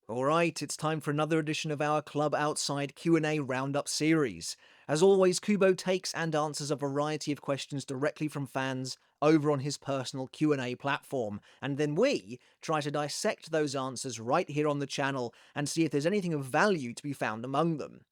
Alright, it's time for another edition of our Klub Outside Q&A Roundup series. As always, Kubo takes and answers a variety of questions directly from fans over on his personal Q&A platform, and then we try to dissect those answers right here on the channel and see if there's anything of value to be found among them.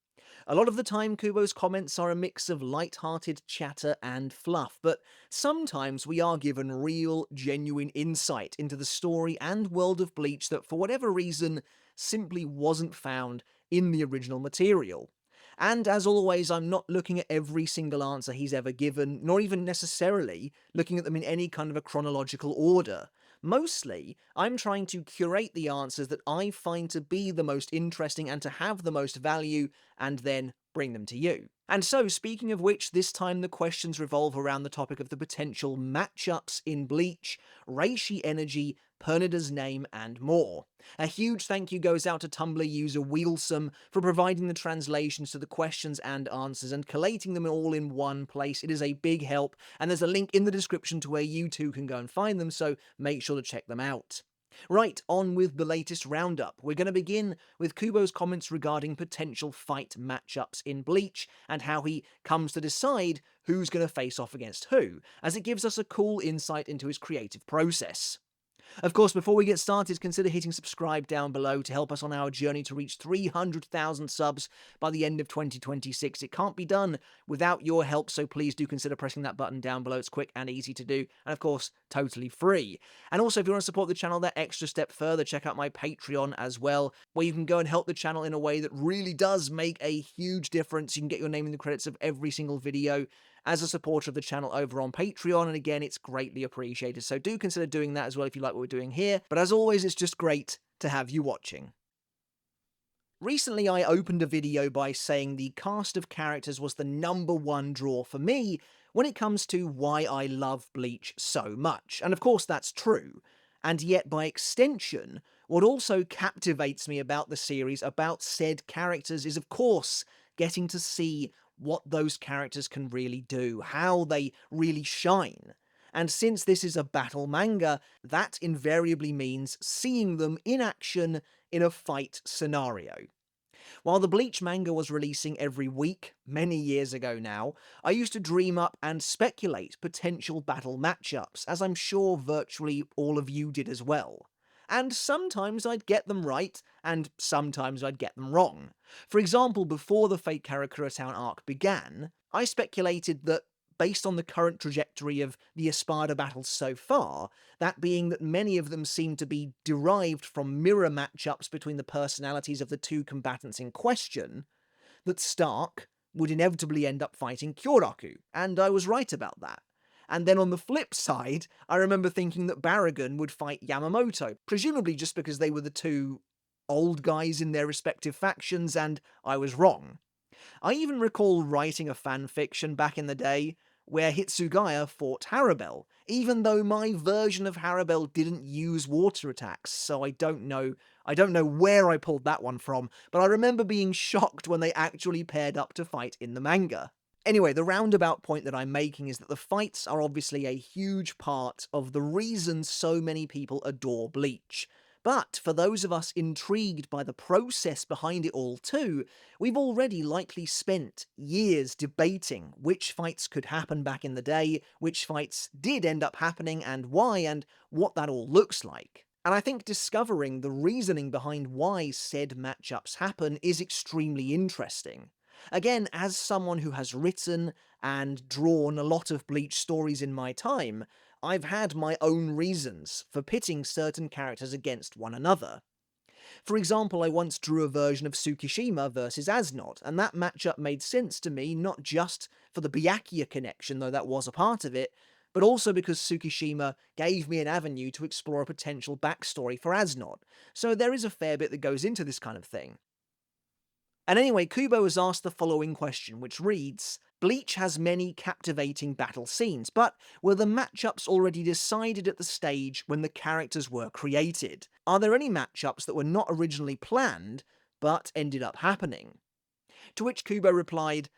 A lot of the time, Kubo's comments are a mix of light-hearted chatter and fluff, but sometimes we are given real, genuine insight into the story and world of Bleach that, for whatever reason, simply wasn't found in the original material. And as always, I'm not looking at every single answer he's ever given, nor even necessarily looking at them in any kind of a chronological order. Mostly, I'm trying to curate the answers that I find to be the most interesting and to have the most value, and then bring them to you. And so, speaking of which, this time the questions revolve around the topic of the potential matchups in Bleach, Reishi energy, Pernida's name, and more. A huge thank you goes out to Tumblr user Wheelsome for providing the translations to the questions and answers and collating them all in one place. It is a big help, and there's a link in the description to where you too can go and find them, so make sure to check them out. Right, on with the latest roundup. We're going to begin with Kubo's comments regarding potential fight matchups in Bleach, and how he comes to decide who's going to face off against who, as it gives us a cool insight into his creative process. Of course, before we get started, consider hitting subscribe down below to help us on our journey to reach 300,000 subs by the end of 2026. It can't be done without your help, so please do consider pressing that button down below. It's quick and easy to do, and of course, totally free. And also, if you want to support the channel that extra step further, check out my Patreon as well, where you can go and help the channel in a way that really does make a huge difference. You can get your name in the credits of every single video as a supporter of the channel over on Patreon, and again, it's greatly appreciated, so do consider doing that as well if you like what we're doing here. But as always, it's just great to have you watching. Recently, I opened a video by saying the cast of characters was the #1 draw for me when it comes to why I love Bleach so much, and of course that's true. And yet, by extension, what also captivates me about the series, about said characters, is of course getting to see what those characters can really do, how they really shine. And since this is a battle manga, that invariably means seeing them in action in a fight scenario. While the Bleach manga was releasing every week, many years ago now, I used to dream up and speculate potential battle matchups, as I'm sure virtually all of you did as well. And sometimes I'd get them right, and sometimes I'd get them wrong. For example, before the Fate Karakura Town arc began, I speculated that, based on the current trajectory of the Espada battles so far, that being that many of them seem to be derived from mirror matchups between the personalities of the two combatants in question, that Stark would inevitably end up fighting Kyoraku, and I was right about that. And then on the flip side, I remember thinking that Baragon would fight Yamamoto, presumably just because they were the two old guys in their respective factions, and I was wrong. I even recall writing a fanfiction back in the day where Hitsugaya fought Harabel, even though my version of Harabel didn't use water attacks, so I don't know where I pulled that one from, but I remember being shocked when they actually paired up to fight in the manga. Anyway, the roundabout point that I'm making is that the fights are obviously a huge part of the reason so many people adore Bleach. But for those of us intrigued by the process behind it all too, we've already likely spent years debating which fights could happen back in the day, which fights did end up happening and why, and what that all looks like. And I think discovering the reasoning behind why said matchups happen is extremely interesting. Again, as someone who has written and drawn a lot of Bleach stories in my time, I've had my own reasons for pitting certain characters against one another. For example, I once drew a version of Tsukishima versus Asnod, and that matchup made sense to me not just for the Byakuya connection, though that was a part of it, but also because Tsukishima gave me an avenue to explore a potential backstory for Asnod, so there is a fair bit that goes into this kind of thing. And anyway, Kubo has asked the following question, which reads, Bleach has many captivating battle scenes, but were the matchups already decided at the stage when the characters were created? Are there any matchups that were not originally planned, but ended up happening? To which Kubo replied,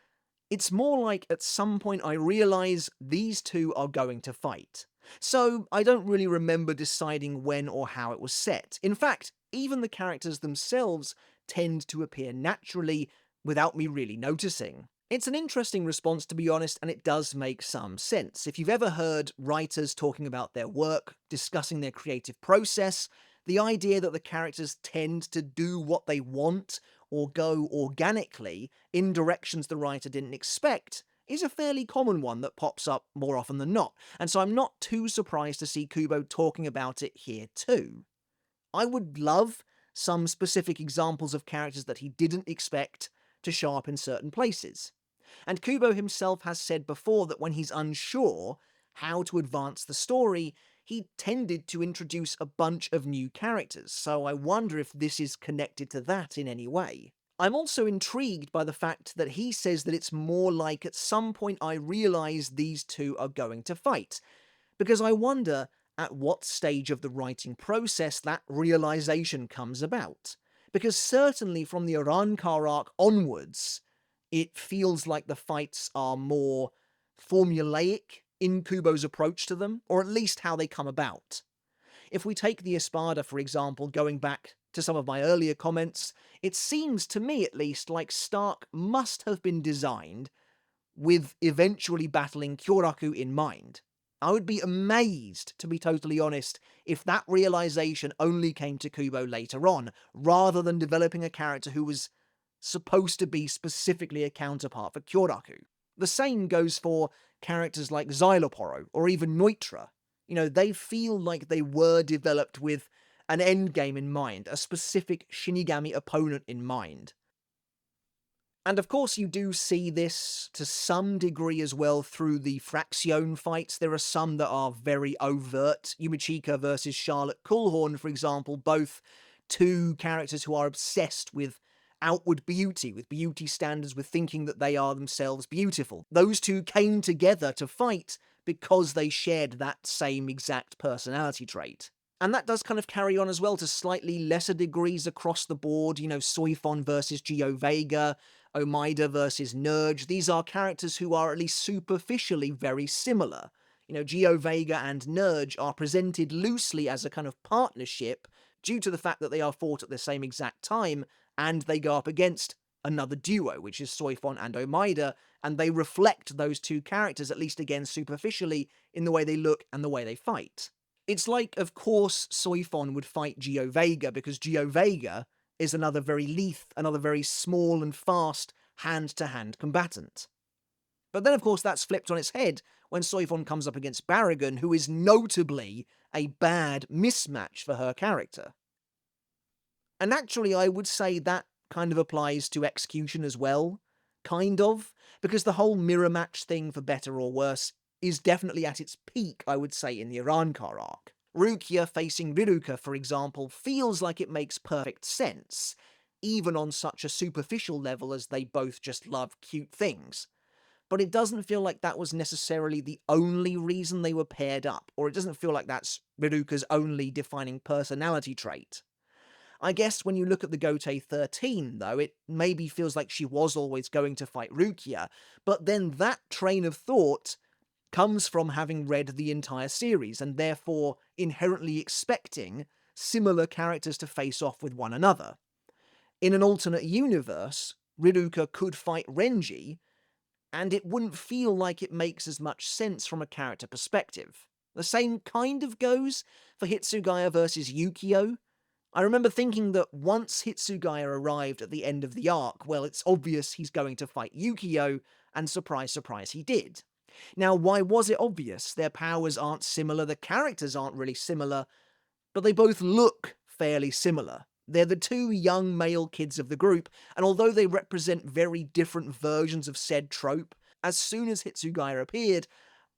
it's more like at some point I realise these two are going to fight. So I don't really remember deciding when or how it was set. In fact, Even the characters themselves tend to appear naturally without me really noticing. It's an interesting response, to be honest, and it does make some sense. If you've ever heard writers talking about their work, discussing their creative process, the idea that the characters tend to do what they want or go organically in directions the writer didn't expect is a fairly common one that pops up more often than not, and so I'm not too surprised to see Kubo talking about it here too. I would love some specific examples of characters that he didn't expect to show up in certain places. And Kubo himself has said before that when he's unsure how to advance the story, he tended to introduce a bunch of new characters, so I wonder if this is connected to that in any way. I'm also intrigued by the fact that he says that it's more like at some point I realise these two are going to fight, because I wonder at what stage of the writing process that realization comes about. Because certainly from the Arankar arc onwards, it feels like the fights are more formulaic in Kubo's approach to them, or at least how they come about. If we take the Espada, for example, going back to some of my earlier comments, it seems to me at least like Stark must have been designed with eventually battling Kyoraku in mind. I would be amazed, to be totally honest, if that realization only came to Kubo later on, rather than developing a character who was supposed to be specifically a counterpart for Kyoraku. The same goes for characters like Xyloporo, or even Neutra. They feel like they were developed with an endgame in mind, a specific Shinigami opponent in mind. And of course, you do see this to some degree as well through the Fraction fights. There are some that are very overt. Yumichika versus Charlotte Coolhorn, for example, both two characters who are obsessed with outward beauty, with beauty standards, with thinking that they are themselves beautiful. Those two came together to fight because they shared that same exact personality trait. And that does kind of carry on as well to slightly lesser degrees across the board. Soifon versus Gio Vega, Omaida versus Nerge. These are characters who are at least superficially very similar. Gio Vega and Nerge are presented loosely as a kind of partnership due to the fact that they are fought at the same exact time, and they go up against another duo, which is Soifon and Omaida, and they reflect those two characters, at least again superficially, in the way they look and the way they fight. It's like, of course, Soifon would fight Gio Vega, because Gio Vega is another very lithe, another very small and fast hand-to-hand combatant. But then, of course, that's flipped on its head when Soifon comes up against Barragan, who is notably a bad mismatch for her character. And actually, I would say that kind of applies to Execution as well, kind of, because the whole mirror match thing, for better or worse, is definitely at its peak, I would say, in the Arankar arc. Rukia facing Riruka, for example, feels like it makes perfect sense, even on such a superficial level as they both just love cute things. But it doesn't feel like that was necessarily the only reason they were paired up, or it doesn't feel like that's Riruka's only defining personality trait. I guess when you look at the Gotei 13, though, it maybe feels like she was always going to fight Rukia, but then that train of thought comes from having read the entire series, and therefore inherently expecting similar characters to face off with one another. In an alternate universe, Riruka could fight Renji, and it wouldn't feel like it makes as much sense from a character perspective. The same kind of goes for Hitsugaya versus Yukio. I remember thinking that once Hitsugaya arrived at the end of the arc, well, it's obvious he's going to fight Yukio, and surprise, surprise, he did. Now, why was it obvious? Their powers aren't similar, the characters aren't really similar, but they both look fairly similar. They're the two young male kids of the group, and although they represent very different versions of said trope, as soon as Hitsugaya appeared,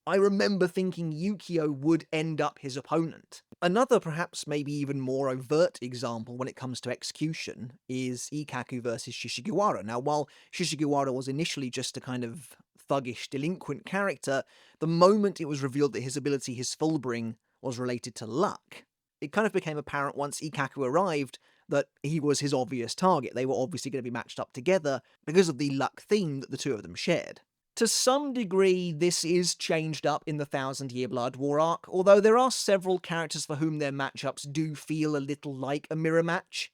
I remember thinking Yukio would end up his opponent. Another, perhaps maybe even more overt example when it comes to Execution is Ikaku versus Shishigiwara. Now, while Shishigiwara was initially just a kind of thuggish delinquent character, the moment it was revealed that his ability, his Fullbring, was related to luck, it kind of became apparent once Ikaku arrived that he was his obvious target. They were obviously going to be matched up together because of the luck theme that the two of them shared. To some degree, this is changed up in the Thousand Year Blood War arc, although there are several characters for whom their matchups do feel a little like a mirror match.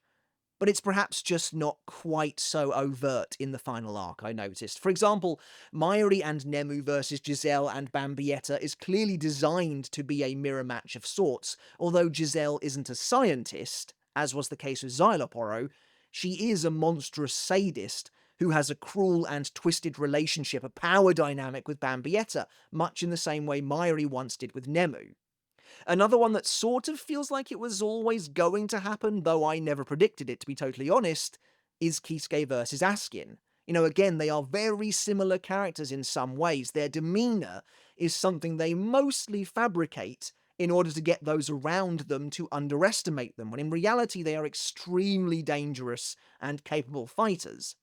But it's perhaps just not quite so overt in the final arc, I noticed. For example, Mayuri and Nemu versus Giselle and Bambietta is clearly designed to be a mirror match of sorts, although Giselle isn't a scientist, as was the case with Xyloporo. She is a monstrous sadist who has a cruel and twisted relationship, a power dynamic with Bambietta, much in the same way Mayuri once did with Nemu. Another one that sort of feels like it was always going to happen, though I never predicted it to be totally honest, is Kisuke versus Askin. You know, again, they are very similar characters in some ways. Their demeanor is something they mostly fabricate in order to get those around them to underestimate them, when in reality they are extremely dangerous and capable fighters.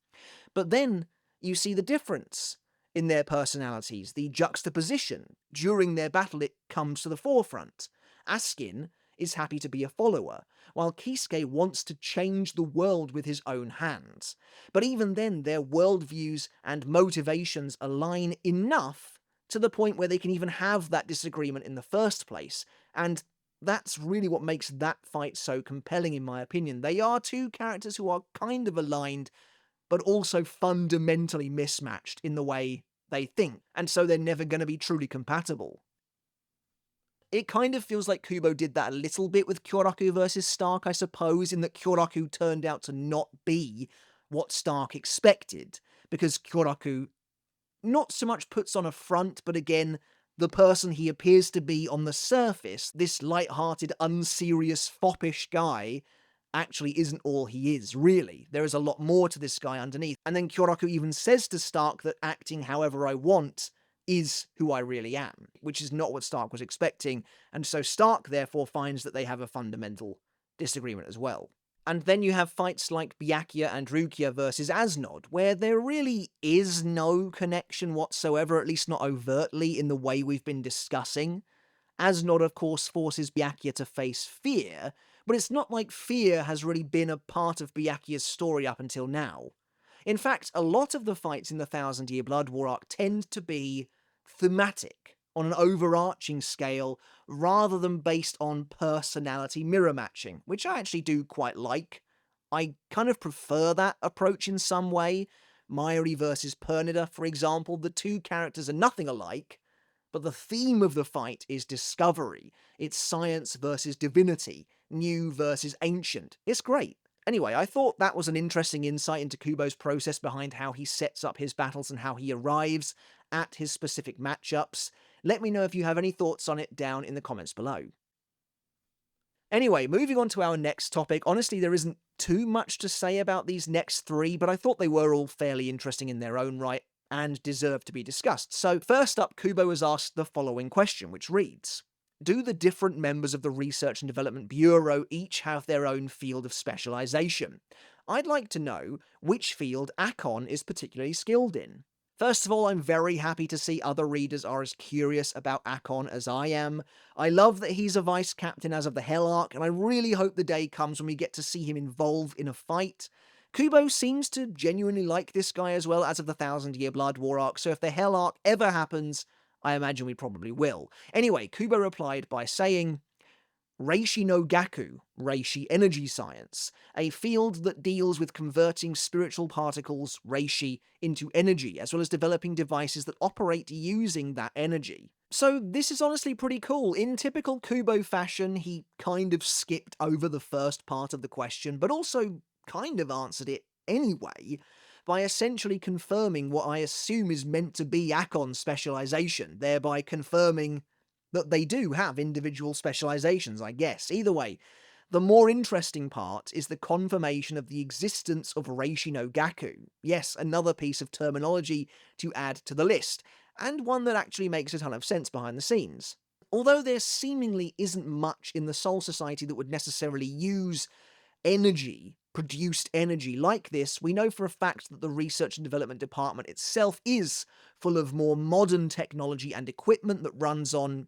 But then you see the difference in their personalities, the juxtaposition. During their battle, it comes to the forefront. Askin is happy to be a follower, while Kisuke wants to change the world with his own hands. But even then, their worldviews and motivations align enough to the point where they can even have that disagreement in the first place, and that's really what makes that fight so compelling, in my opinion. They are two characters who are kind of aligned, but also fundamentally mismatched in the way they think, and so they're never going to be truly compatible. It kind of feels like Kubo did that a little bit with Kyoraku versus Stark, I suppose, in that Kyoraku turned out to not be what Stark expected, because Kyoraku not so much puts on a front, but again, the person he appears to be on the surface, this light-hearted, unserious, foppish guy, actually isn't all he is, really. There is a lot more to this guy underneath. And then Kyoraku even says to Stark that acting however I want is who I really am, which is not what Stark was expecting, and so Stark therefore finds that they have a fundamental disagreement as well. And then you have fights like Byakuya and Rukia versus Asnod, where there really is no connection whatsoever, at least not overtly, in the way we've been discussing. Asnod, of course, forces Byakuya to face fear, but it's not like fear has really been a part of Byakuya's story up until now. In fact, a lot of the fights in the Thousand Year Blood War arc tend to be thematic, on an overarching scale, rather than based on personality mirror matching, which I actually do quite like. I kind of prefer that approach in some way. Mayuri versus Pernida, for example, the two characters are nothing alike, but the theme of the fight is discovery. It's science versus divinity, new versus ancient. It's great. Anyway, I thought that was an interesting insight into Kubo's process behind how he sets up his battles and how he arrives at his specific matchups. Let me know if you have any thoughts on it down in the comments below. Anyway, moving on to our next topic. Honestly, there isn't too much to say about these next three, but I thought they were all fairly interesting in their own right and deserve to be discussed. So first up, Kubo has asked the following question, which reads: do the different members of the Research and Development Bureau each have their own field of specialization? I'd like to know which field Akon is particularly skilled in. First of all, I'm very happy to see other readers are as curious about Akon as I am. I love that he's a vice captain as of the Hell Arc, and I really hope the day comes when we get to see him involved in a fight. Kubo seems to genuinely like this guy as well as of the Thousand Year Blood War arc, so if the Hell Arc ever happens, I imagine we probably will. Anyway, Kubo replied by saying, Reishi no Gaku, Reishi Energy Science, a field that deals with converting spiritual particles, Reishi, into energy, as well as developing devices that operate using that energy. So this is honestly pretty cool. In typical Kubo fashion, he kind of skipped over the first part of the question, but also kind of answered it anyway, by essentially confirming what I assume is meant to be Akon's specialization, thereby confirming that they do have individual specializations, I guess. Either way, the more interesting part is the confirmation of the existence of Reishi no Gaku. Yes, another piece of terminology to add to the list, and one that actually makes a ton of sense behind the scenes. Although there seemingly isn't much in the Soul Society that would necessarily use energy, produced energy like this, we know for a fact that the Research and Development Department itself is full of more modern technology and equipment that runs on,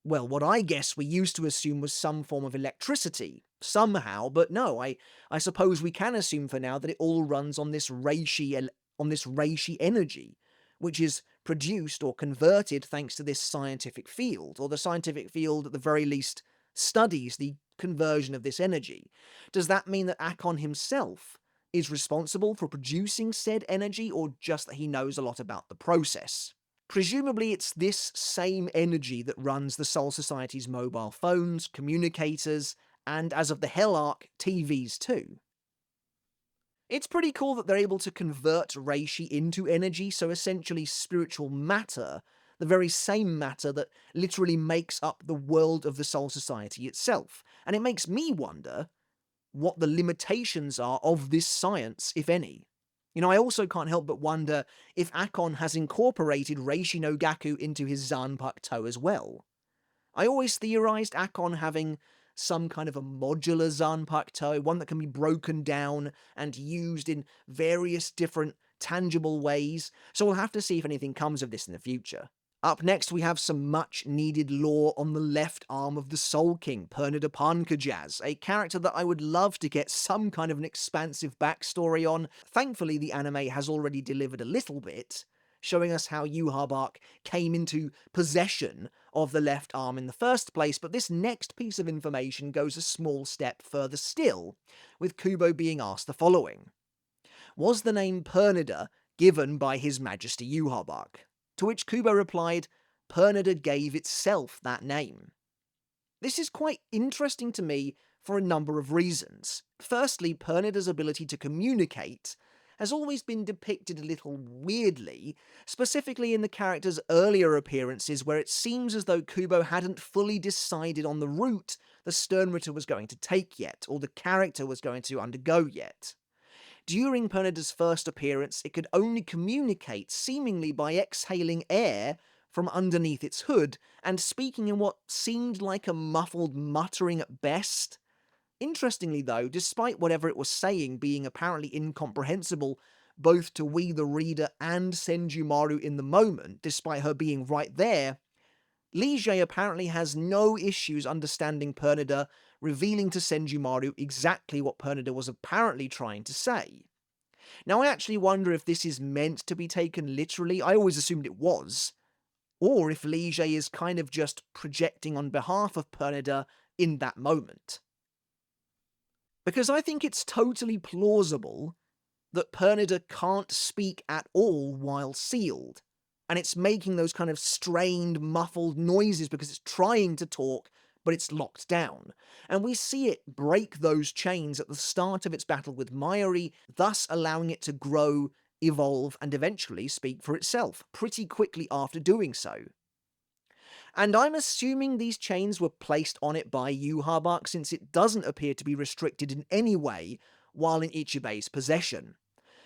well, what I guess we used to assume was some form of electricity, somehow, but no, I suppose we can assume for now that it all runs on this Reishi energy, which is produced or converted thanks to this scientific field, or the scientific field at the very least studies the conversion of this energy. Does that mean that Akon himself is responsible for producing said energy, or just that he knows a lot about the process? Presumably it's this same energy that runs the Soul Society's mobile phones, communicators, and as of the Hell Arc, TVs too. It's pretty cool that they're able to convert Reishi into energy, so essentially spiritual matter, the very same matter that literally makes up the world of the Soul Society itself. And it makes me wonder what the limitations are of this science, if any. I also can't help but wonder if Akon has incorporated Reishi no Gaku into his Zanpakuto as well. I always theorized Akon having some kind of a modular Zanpakuto, one that can be broken down and used in various different tangible ways, so we'll have to see if anything comes of this in the future. Up next, we have some much-needed lore on the left arm of the Soul King, Pernida Pankajaz, a character that I would love to get some kind of an expansive backstory on. Thankfully, the anime has already delivered a little bit, showing us how Yhwach came into possession of the left arm in the first place, but this next piece of information goes a small step further still, with Kubo being asked the following. Was the name Pernida given by His Majesty Yhwach? To which Kubo replied, Pernida gave itself that name. This is quite interesting to me for a number of reasons. Firstly, Pernida's ability to communicate has always been depicted a little weirdly, specifically in the character's earlier appearances where it seems as though Kubo hadn't fully decided on the route the Sternritter was going to take yet, or the character was going to undergo yet. During Pernida's first appearance, it could only communicate seemingly by exhaling air from underneath its hood and speaking in what seemed like a muffled muttering at best. Interestingly though, despite whatever it was saying being apparently incomprehensible both to we the reader and Senjumaru in the moment, despite her being right there, Liege apparently has no issues understanding Pernida, revealing to Senjumaru exactly what Pernida was apparently trying to say. Now I actually wonder if this is meant to be taken literally, I always assumed it was, or if Liege is kind of just projecting on behalf of Pernida in that moment. Because I think it's totally plausible that Pernida can't speak at all while sealed, and it's making those kind of strained, muffled noises because it's trying to talk, but it's locked down. And we see it break those chains at the start of its battle with Mayuri, thus allowing it to grow, evolve, and eventually speak for itself, pretty quickly after doing so. And I'm assuming these chains were placed on it by Yhwach since it doesn't appear to be restricted in any way while in Ichibe's possession,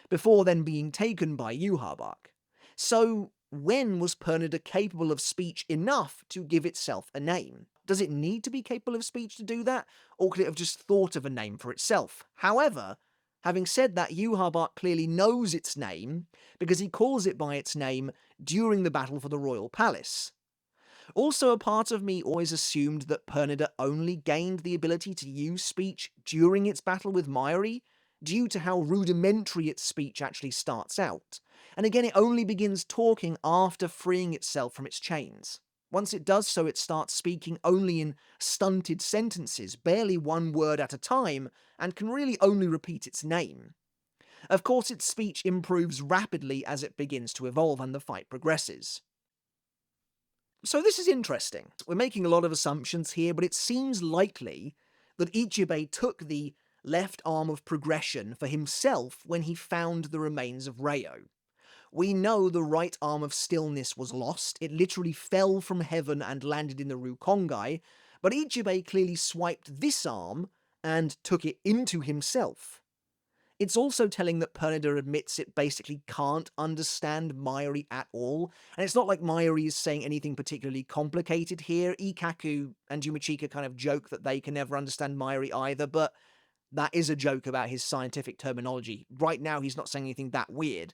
before then being taken by Yhwach. So, when was Pernida capable of speech enough to give itself a name? Does it need to be capable of speech to do that, or could it have just thought of a name for itself? However, having said that, Yhwach clearly knows its name, because he calls it by its name during the battle for the Royal Palace. Also, a part of me always assumed that Pernida only gained the ability to use speech during its battle with Mayuri, due to how rudimentary its speech actually starts out. And again, it only begins talking after freeing itself from its chains. Once it does so, it starts speaking only in stunted sentences, barely one word at a time, and can really only repeat its name. Of course, its speech improves rapidly as it begins to evolve and the fight progresses. So this is interesting. We're making a lot of assumptions here, but it seems likely that Ichibe took the left arm of progression for himself when he found the remains of Reo. We know the right arm of stillness was lost, it literally fell from heaven and landed in the Rukongai, but Ichibe clearly swiped this arm and took it into himself. It's also telling that Pernida admits it basically can't understand Mayuri at all, and it's not like Mayuri is saying anything particularly complicated here. Ikkaku and Yumachika kind of joke that they can never understand Mayuri either, but that is a joke about his scientific terminology. Right now he's not saying anything that weird.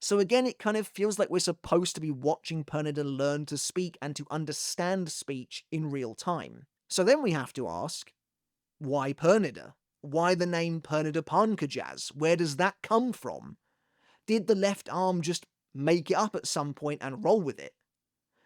So again, it kind of feels like we're supposed to be watching Pernida learn to speak and to understand speech in real time. So then we have to ask, why Pernida? Why the name Pernida Pankajaz? Where does that come from? Did the left arm just make it up at some point and roll with it.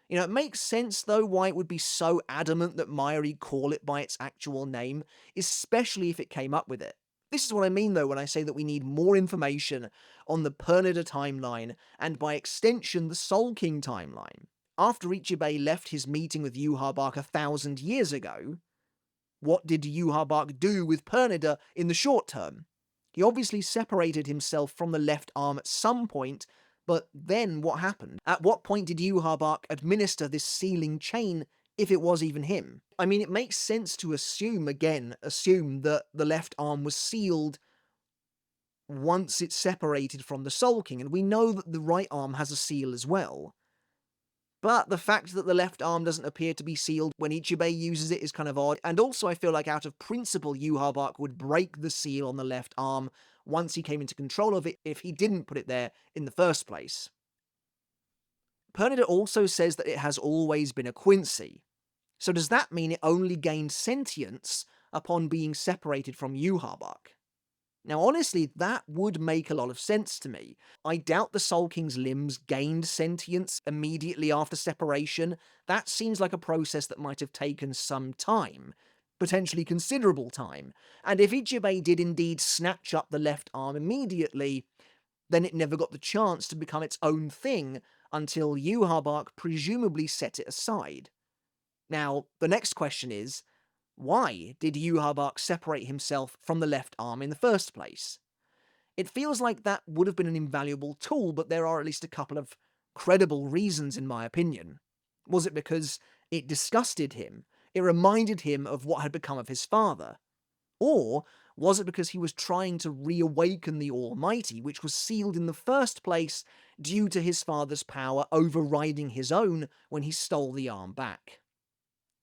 It makes sense though why it would be so adamant that Mayuri call it by its actual name, especially if it came up with it. This is what I mean though when I say that we need more information on the Pernida timeline, and by extension the Soul King timeline. After Ichibei left his meeting with Yhwach 1,000 years ago, what did Yhwach do with Pernida in the short term? He obviously separated himself from the left arm at some point, but then what happened? At what point did Yhwach administer this sealing chain, if it was even him? I mean, it makes sense to assume that the left arm was sealed once it's separated from the Soul King, and we know that the right arm has a seal as well. But the fact that the left arm doesn't appear to be sealed when Ichibei uses it is kind of odd, and also I feel like out of principle Yhwach would break the seal on the left arm once he came into control of it if he didn't put it there in the first place. Pernida also says that it has always been a Quincy. So does that mean it only gained sentience upon being separated from Yhwach? Now honestly, that would make a lot of sense to me. I doubt the Soul King's limbs gained sentience immediately after separation. That seems like a process that might have taken some time, potentially considerable time, and if Ichibei did indeed snatch up the left arm immediately, then it never got the chance to become its own thing until Yhwach presumably set it aside. Now, the next question is, why did Yhwach separate himself from the left arm in the first place? It feels like that would have been an invaluable tool, but there are at least a couple of credible reasons in my opinion. Was it because it disgusted him? It reminded him of what had become of his father? Or was it because he was trying to reawaken the Almighty, which was sealed in the first place due to his father's power overriding his own when he stole the arm back?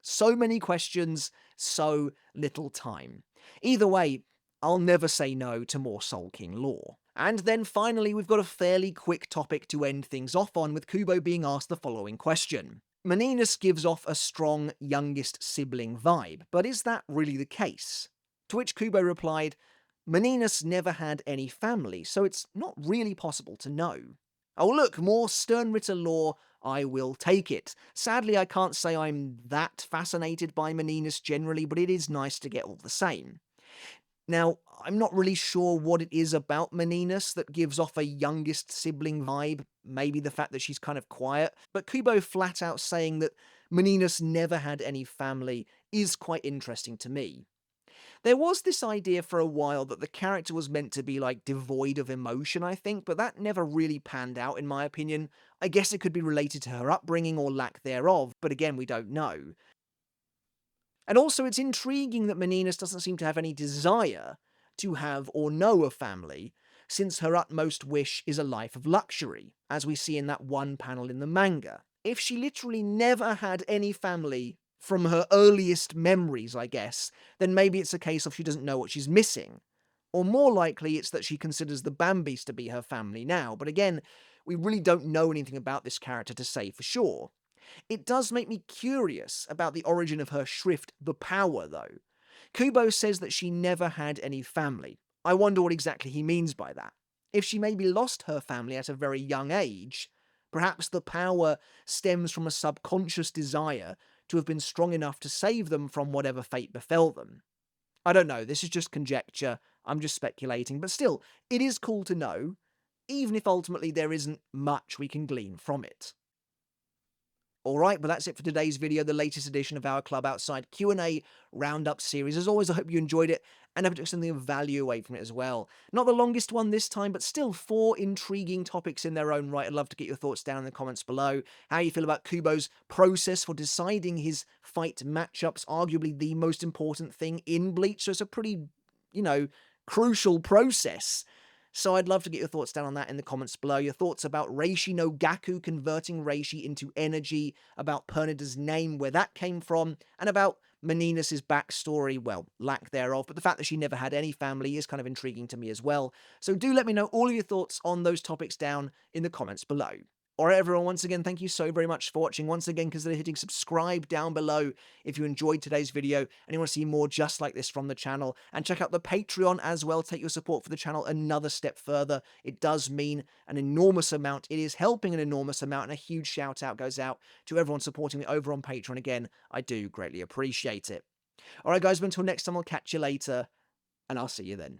So many questions, so little time. Either way, I'll never say no to more Soul King lore. And then finally, we've got a fairly quick topic to end things off on, with Kubo being asked the following question. Meninas gives off a strong youngest sibling vibe, but is that really the case? To which Kubo replied, Meninas never had any family, so it's not really possible to know. Oh look, more Sternritter lore, I will take it. Sadly, I can't say I'm that fascinated by Meninas generally, but it is nice to get all the same. Now, I'm not really sure what it is about Meninas that gives off a youngest sibling vibe, maybe the fact that she's kind of quiet, but Kubo flat out saying that Meninas never had any family is quite interesting to me. There was this idea for a while that the character was meant to be like devoid of emotion, I think, but that never really panned out in my opinion. I guess it could be related to her upbringing or lack thereof, but again, we don't know. And also, it's intriguing that Meninas doesn't seem to have any desire to have or know a family, since her utmost wish is a life of luxury, as we see in that one panel in the manga. If she literally never had any family from her earliest memories, I guess, then maybe it's a case of she doesn't know what she's missing. Or more likely, it's that she considers the Bambis to be her family now, but again, we really don't know anything about this character to say for sure. It does make me curious about the origin of her shrift, the Power, though. Kubo says that she never had any family. I wonder what exactly he means by that. If she maybe lost her family at a very young age, perhaps the Power stems from a subconscious desire to have been strong enough to save them from whatever fate befell them. I don't know, this is just conjecture, I'm just speculating, but still, it is cool to know, even if ultimately there isn't much we can glean from it. Alright, but that's it for today's video, the latest edition of our Klub Outside Q&A Roundup series. As always, I hope you enjoyed it, and I hope you took something of value away from it as well. Not the longest one this time, but still 4 intriguing topics in their own right. I'd love to get your thoughts down in the comments below. How you feel about Kubo's process for deciding his fight matchups, arguably the most important thing in Bleach, so it's a pretty, crucial process. So I'd love to get your thoughts down on that in the comments below. Your thoughts about Reishi no Gaku converting Reishi into energy, about Pernida's name, where that came from, and about Meninas' backstory, well, lack thereof, but the fact that she never had any family is kind of intriguing to me as well. So do let me know all of your thoughts on those topics down in the comments below. Alright everyone, once again, thank you so very much for watching. Once again, consider hitting subscribe down below if you enjoyed today's video and you want to see more just like this from the channel. And check out the Patreon as well, take your support for the channel another step further. It does mean an enormous amount. It is helping an enormous amount, and a huge shout out goes out to everyone supporting me over on Patreon. Again, I do greatly appreciate it. Alright guys, but until next time, I'll catch you later, and I'll see you then.